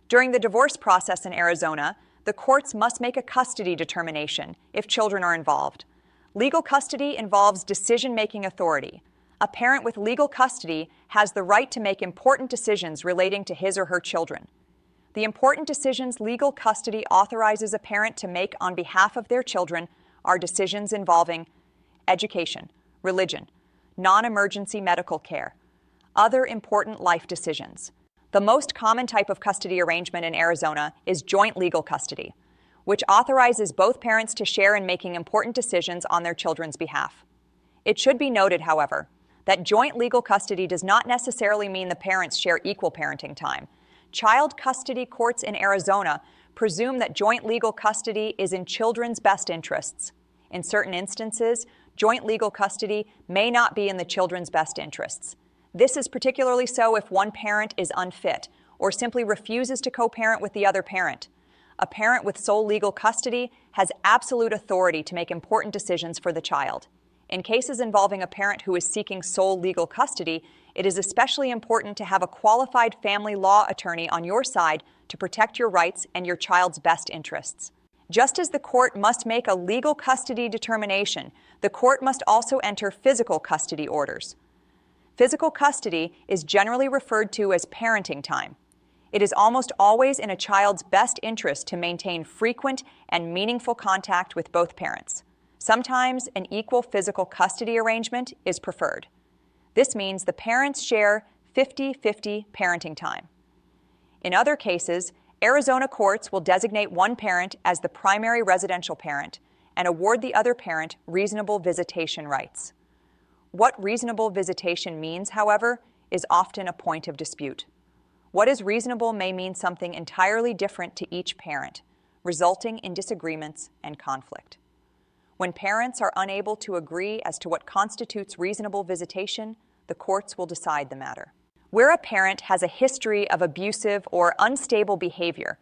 During the divorce process in Arizona, the courts must make a custody determination if children are involved. Legal custody involves decision-making authority. A parent with legal custody has the right to make important decisions relating to his or her children. The important decisions legal custody authorizes a parent to make on behalf of their children are decisions involving education, religion, non-emergency medical care, other important life decisions. The most common type of custody arrangement in Arizona is joint legal custody, which authorizes both parents to share in making important decisions on their children's behalf. It should be noted, however, that joint legal custody does not necessarily mean the parents share equal parenting time. Child custody courts in Arizona presume that joint legal custody is in children's best interests. In certain instances, joint legal custody may not be in the children's best interests. This is particularly so if one parent is unfit or simply refuses to co-parent with the other parent. A parent with sole legal custody has absolute authority to make important decisions for the child. In cases involving a parent who is seeking sole legal custody, it is especially important to have a qualified family law attorney on your side to protect your rights and your child's best interests. Just as the court must make a legal custody determination, the court must also enter physical custody orders. Physical custody is generally referred to as parenting time. It is almost always in a child's best interest to maintain frequent and meaningful contact with both parents. Sometimes an equal physical custody arrangement is preferred. This means the parents share 50-50 parenting time. In other cases, Arizona courts will designate one parent as the primary residential parent and award the other parent reasonable visitation rights. What reasonable visitation means, however, is often a point of dispute. What is reasonable may mean something entirely different to each parent, resulting in disagreements and conflict. When parents are unable to agree as to what constitutes reasonable visitation, the courts will decide the matter. Where a parent has a history of abusive or unstable behavior,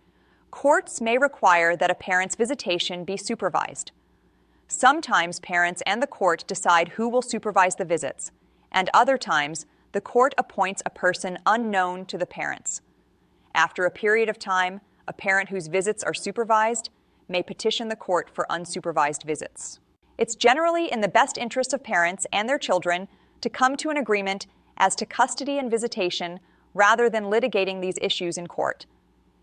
courts may require that a parent's visitation be supervised. Sometimes parents and the court decide who will supervise the visits, and other times the court appoints a person unknown to the parents. After a period of time, a parent whose visits are supervised may petition the court for unsupervised visits. It's generally in the best interest of parents and their children to come to an agreement as to custody and visitation rather than litigating these issues in court.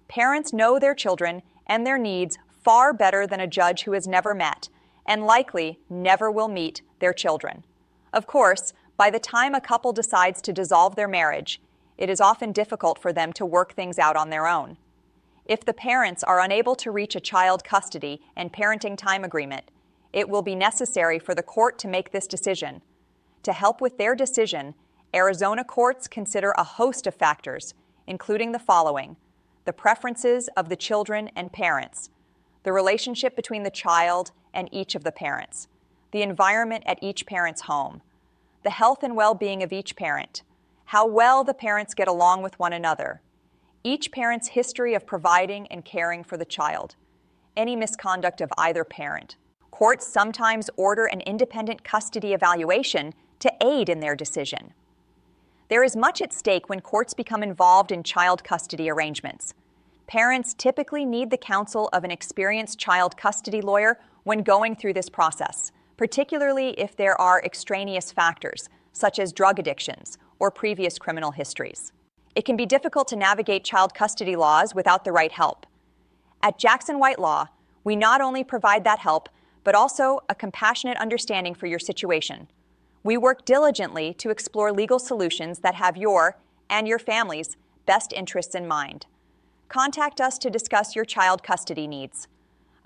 Parents know their children and their needs far better than a judge who has never met and likely never will meet their children. Of course, by the time a couple decides to dissolve their marriage, it is often difficult for them to work things out on their own. If the parents are unable to reach a child custody and parenting time agreement, it will be necessary for the court to make this decision. To help with their decision, Arizona courts consider a host of factors, including the following: the preferences of the children and parents, the relationship between the child and each of the parents, the environment at each parent's home, the health and well-being of each parent, how well the parents get along with one another, each parent's history of providing and caring for the child, any misconduct of either parent. Courts sometimes order an independent custody evaluation to aid in their decision. There is much at stake when courts become involved in child custody arrangements. Parents typically need the counsel of an experienced child custody lawyer when going through this process, particularly if there are extraneous factors, such as drug addictions or previous criminal histories. It can be difficult to navigate child custody laws without the right help. At Jackson White Law, we not only provide that help, but also a compassionate understanding for your situation. We work diligently to explore legal solutions that have your and your family's best interests in mind. Contact us to discuss your child custody needs.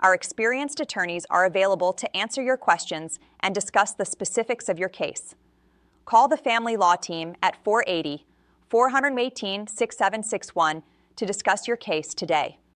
Our experienced attorneys are available to answer your questions and discuss the specifics of your case. Call the Family Law Team at 480-418-6761 to discuss your case today.